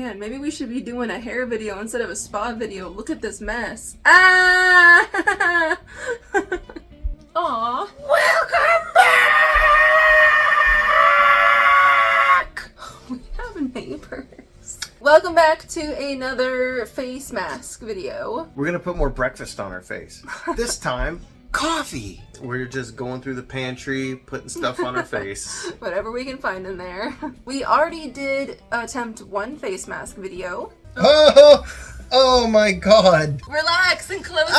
man, maybe we should be doing a hair video instead of a spa video. Look at this mess. Ah! Aw. Welcome back! We have neighbors. Welcome back to another face mask video. We're gonna put more breakfast on our face. This time, coffee! We're just going through the pantry, putting stuff on our face. Whatever we can find in there. We already did attempt one face mask video. Oh my god! Relax and close everything!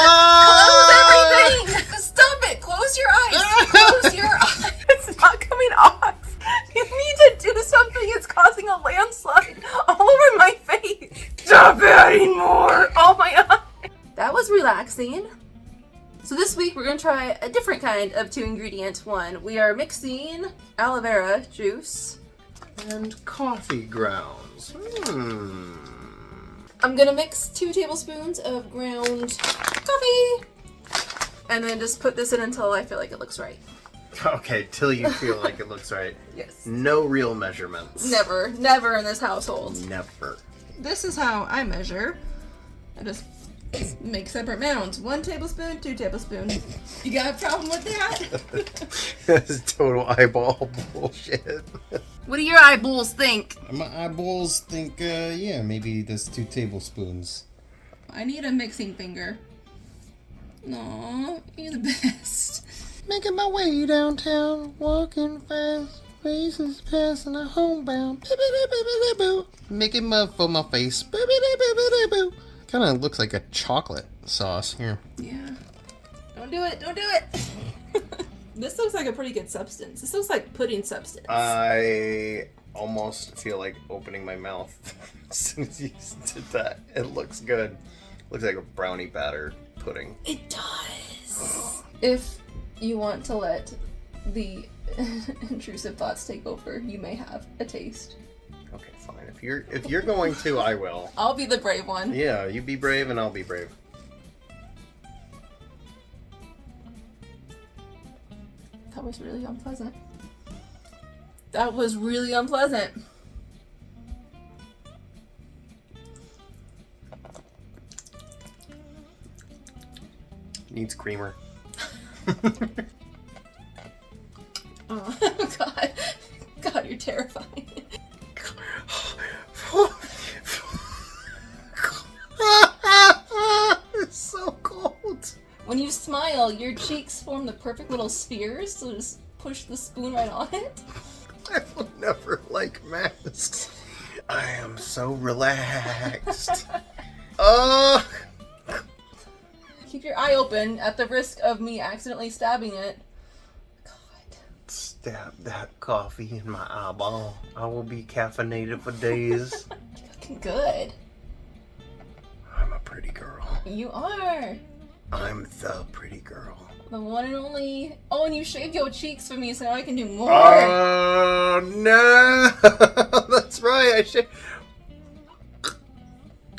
Stop it! Close your eyes! Close your eyes! It's not coming off! You need to do something! It's causing a landslide all over my face! Stop adding more! Oh my god! That was relaxing. So this week we're going to try a different kind of 2-ingredient one. We are mixing aloe vera juice and coffee grounds. I'm gonna mix 2 tablespoons of ground coffee and then just put this in until I feel like it looks right. Okay, till you feel like it looks right. Yes. No real measurements. Never in this household. Never. This is how I measure. I just make separate mounds. 1 tablespoon, 2 tablespoons. You got a problem with that? That's total eyeball bullshit. What do your eyeballs think? My eyeballs think, yeah, maybe that's 2 tablespoons. I need a mixing finger. Aw, you're the best. Making my way downtown, walking fast, faces passing a homebound. Boo-boo-boo-boo-boo-boo. Making mud for my face. Boo-boo-boo-boo-boo. Kind of looks like a chocolate sauce here. Yeah. Don't do it. Don't do it. This looks like a pretty good substance. This looks like pudding substance. I almost feel like opening my mouth as soon as you did that. It looks good. Looks like a brownie batter pudding. It does. If you want to let the intrusive thoughts take over, you may have a taste. Okay, fine. If you're going to, I will. I'll be the brave one. Yeah, you be brave and I'll be brave. That was really unpleasant. That was really unpleasant. Needs creamer. Oh, God. God, you're terrifying. It's so cold. When you smile, your cheeks form the perfect little spheres, so just push the spoon right on it. I will never like masks. I am so relaxed. Keep your eye open at the risk of me accidentally stabbing it. God. Stab that coffee in my eyeball. I will be caffeinated for days. You're looking good. I'm a pretty girl. You are. I'm the pretty girl. The one and only. Oh, and you shaved your cheeks for me, so now I can do more. Oh, no. That's right.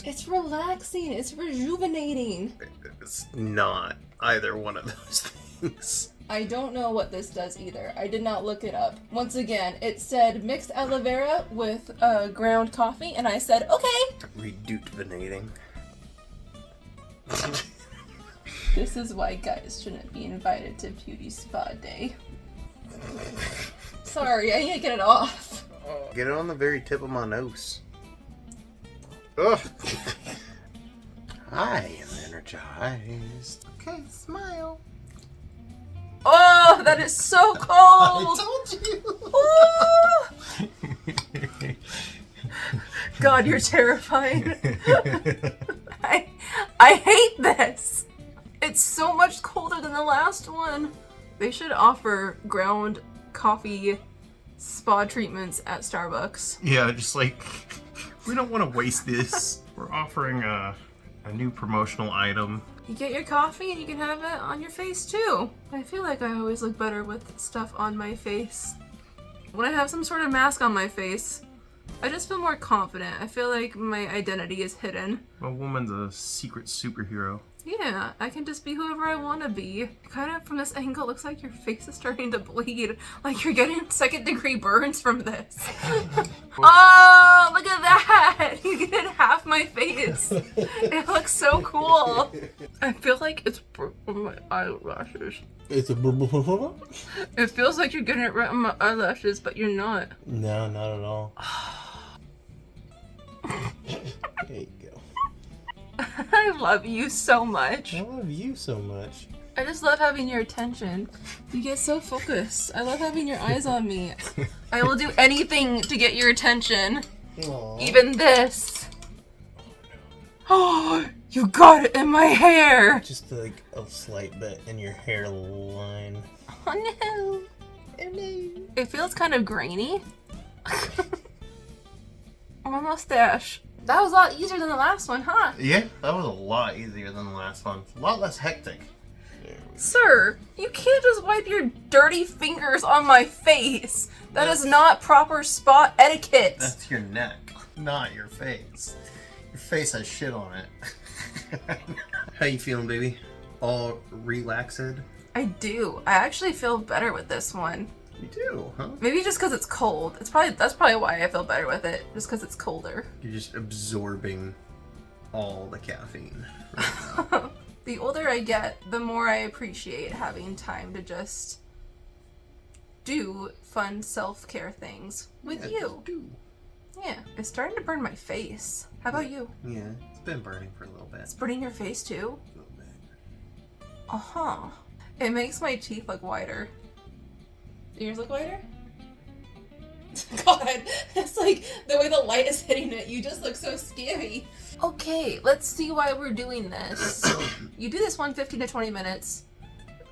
It's relaxing. It's rejuvenating. It's not either one of those things. I don't know what this does either. I did not look it up. Once again, it said mixed aloe vera with ground coffee, and I said, okay. Rejuvenating. This is why guys shouldn't be invited to beauty spa day. Sorry, I need to get it off. Get it on the very tip of my nose. Ugh. I am energized. Okay, smile. Oh, that is so cold! I told you! Ooh. God, you're terrifying. I hate this. It's so much colder than the last one. They should offer ground coffee spa treatments at Starbucks. Yeah, just like, we don't want to waste this. We're offering a new promotional item. You get your coffee and you can have it on your face too. I feel like I always look better with stuff on my face. When I have some sort of mask on my face, I just feel more confident. I feel like my identity is hidden. A woman's a secret superhero. Yeah, I can just be whoever I want to be. Kind of from this angle, looks like your face is starting to bleed. Like you're getting 2nd-degree burns from this. Oh, look at that! You get half my face. It looks so cool. I feel like it's from my eyelashes. It's a It feels like you're getting it right on my eyelashes, but you're not. No, not at all. There you go. I love you so much. I love you so much. I just love having your attention. You get so focused. I love having your eyes on me. I will do anything to get your attention. Aww. Even this. Oh, you got it in my hair. Just like a slight bit in your hairline. Oh no. Oh no. It feels kind of grainy. My mustache. That was a lot easier than the last one, huh? Yeah, that was a lot easier than the last one. A lot less hectic. Sir, you can't just wipe your dirty fingers on my face. That is not proper spot etiquette. That's your neck, not your face. Your face has shit on it. How you feeling, baby? All relaxed? I do. I actually feel better with this one. You do, huh? Maybe just because it's cold. That's probably why I feel better with it. Just because it's colder. You're just absorbing all the caffeine. The older I get, the more I appreciate having time to just do fun self-care things with you. Yeah, it's starting to burn my face. How about you? Yeah, it's been burning for a little bit. It's burning your face too? A little bit. Uh-huh. It makes my teeth look whiter. Do yours look whiter? God, it's like the way the light is hitting it, you just look so scary. Okay, let's see why we're doing this. You do this one 15 to 20 minutes.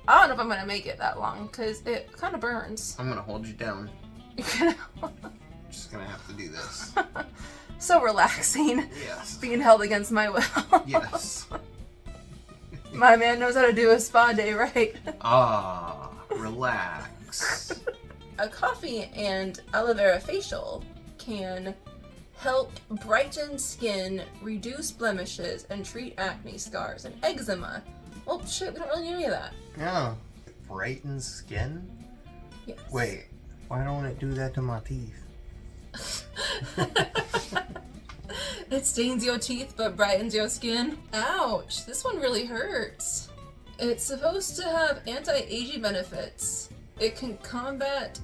I don't know if I'm gonna make it that long, because it kind of burns. I'm gonna hold you down. Just gonna have to do this. So relaxing. Yes. Being held against my will. Yes. My man knows how to do a spa day, right? Ah, relax. A coffee and aloe vera facial can help brighten skin, reduce blemishes, and treat acne scars and eczema. Well, shit, we don't really need any of that. Yeah. Brighten skin? Yes. Wait, why don't it do that to my teeth? It stains your teeth but brightens your skin. Ouch, this one really hurts. It's supposed to have anti-aging benefits. It can combat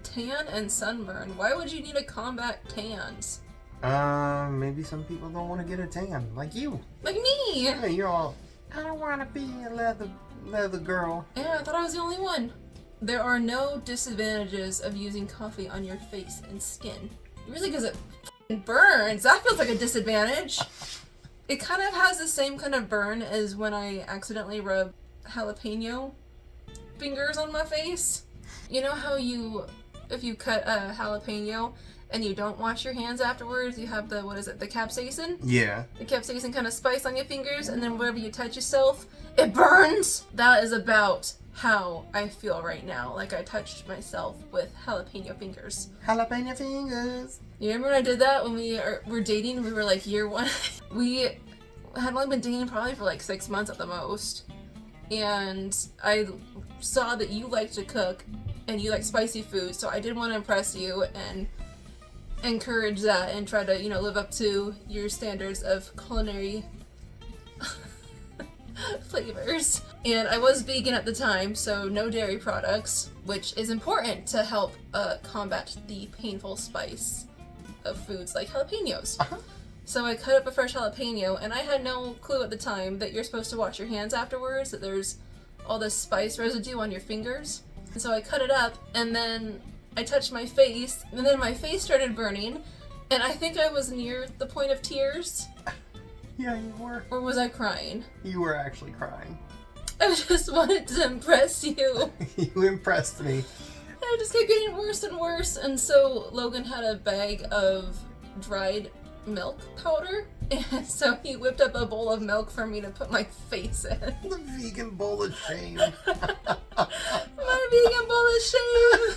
tan and sunburn. Why would you need to combat tans? Maybe some people don't want to get a tan, like you. Like me! Yeah, you're all, I don't want to be a leather girl. Yeah, I thought I was the only one. There are no disadvantages of using coffee on your face and skin. Really, because it f***ing burns. That feels like a disadvantage. It kind of has the same kind of burn as when I accidentally rub jalapeno fingers on my face. You know how if you cut a jalapeno and you don't wash your hands afterwards, you have the capsaicin? Yeah. The capsaicin kind of spice on your fingers, and then wherever you touch yourself, it burns! That is about how I feel right now. Like I touched myself with jalapeno fingers. Jalapeno fingers. You remember when I did that when we were dating? We were like year one. We had only been dating probably for like 6 months at the most. And I saw that you like to cook and you like spicy food, so I did want to impress you and encourage that and try to, live up to your standards of culinary flavors. And I was vegan at the time, so no dairy products, which is important to help combat the painful spice of foods like jalapenos. So I cut up a fresh jalapeno, and I had no clue at the time that you're supposed to wash your hands afterwards, that there's all this spice residue on your fingers. And so I cut it up, and then I touched my face, and then my face started burning, and I think I was near the point of tears. Yeah, you were. Or was I crying? You were actually crying. I just wanted to impress you. You impressed me. And it just kept getting worse and worse, and so Logan had a bag of dried milk powder, and so he whipped up a bowl of milk for me to put my face in. The vegan bowl of shame. My vegan bowl of shame!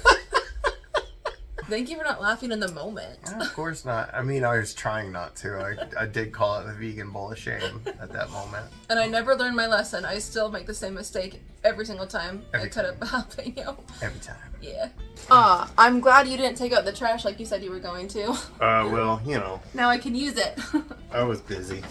Thank you for not laughing in the moment. Of course not. I mean, I was trying not to. I did call it the vegan bowl of shame at that moment. And I never learned my lesson. I still make the same mistake every single time Every I cut up a jalapeno. Every time. Yeah. I'm glad you didn't take out the trash like you said you were going to. Well, you know, Now I can use it. I was busy.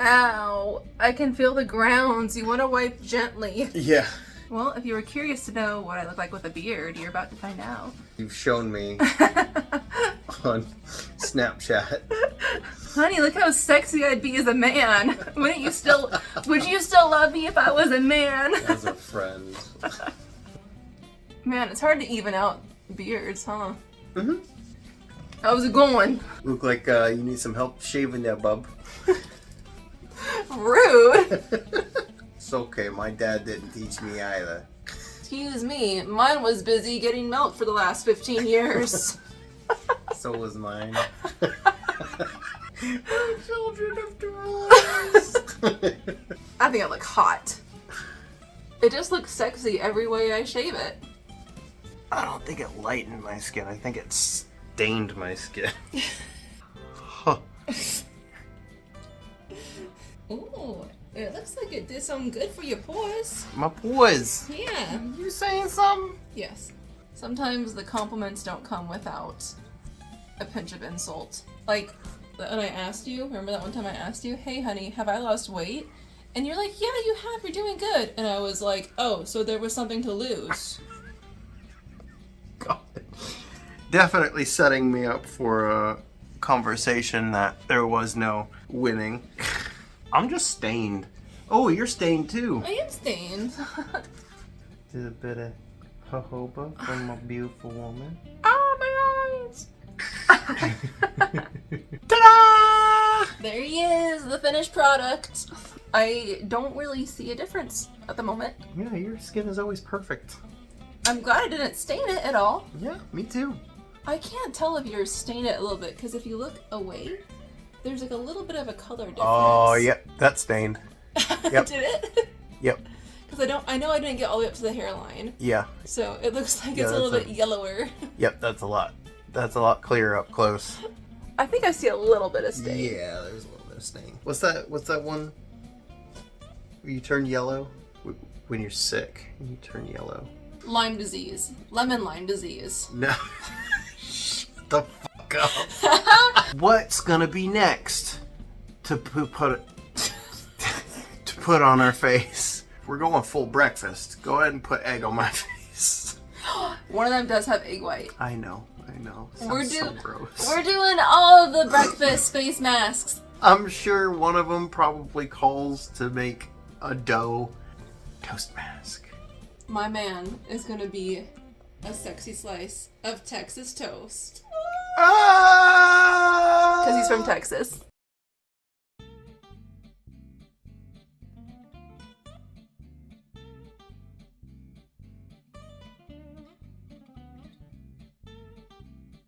Ow. I can feel the grounds. You want to wipe gently. Yeah. Well, if you were curious to know what I look like with a beard, you're about to find out. You've shown me on Snapchat. Honey, look how sexy I'd be as a man. Would you still love me if I was a man? As a friend. Man, it's hard to even out beards, huh? Mm-hmm. How's it going? Look like you need some help shaving there, bub. Rude. It's okay, my dad didn't teach me either. Excuse me, mine was busy getting milk for the last 15 years. So was mine. Children of divorce. I think I look hot. It just looks sexy every way I shave it. I don't think it lightened my skin. I think it stained my skin. Huh. Ooh, it looks like it did something good for your pores. My boys. Yeah. You saying something? Yes. Sometimes the compliments don't come without a pinch of insult. Like, when I asked you, remember that one time I asked you, hey honey, have I lost weight? And you're like, yeah, you have, you're doing good. And I was like, oh, so there was something to lose. God. Definitely setting me up for a conversation that there was no winning. I'm just stained. Oh, you're stained too. I am stained. Did a bit of jojoba from a beautiful woman. Oh, my eyes! Ta-da! There he is, the finished product. I don't really see a difference at the moment. Yeah, your skin is always perfect. I'm glad I didn't stain it at all. Yeah, me too. I can't tell if you're stained it a little bit, because if you look away, there's like a little bit of a color difference. Oh, yep, that's stained. Yep. Did it? Yep. Because I know I didn't get all the way up to the hairline. Yeah. So it looks like Yeah, it's a little that's bit yellower. Yep, that's a lot. That's a lot clearer up close. I think I see a little bit of stain. Yeah, there's a little bit of stain. What's that one where you turn yellow? When you're sick, you turn yellow. Lyme disease. Lemon Lyme disease. No. Shut the fuck up. What's gonna be next to put on our face? We're going full breakfast. Go ahead and put egg on my face. One of them does have egg white. I know. We're Sounds so gross. We're doing all of the breakfast face masks. I'm sure one of them probably calls to make a dough toast mask. My man is gonna be a sexy slice of Texas toast. Ah! Because he's from Texas.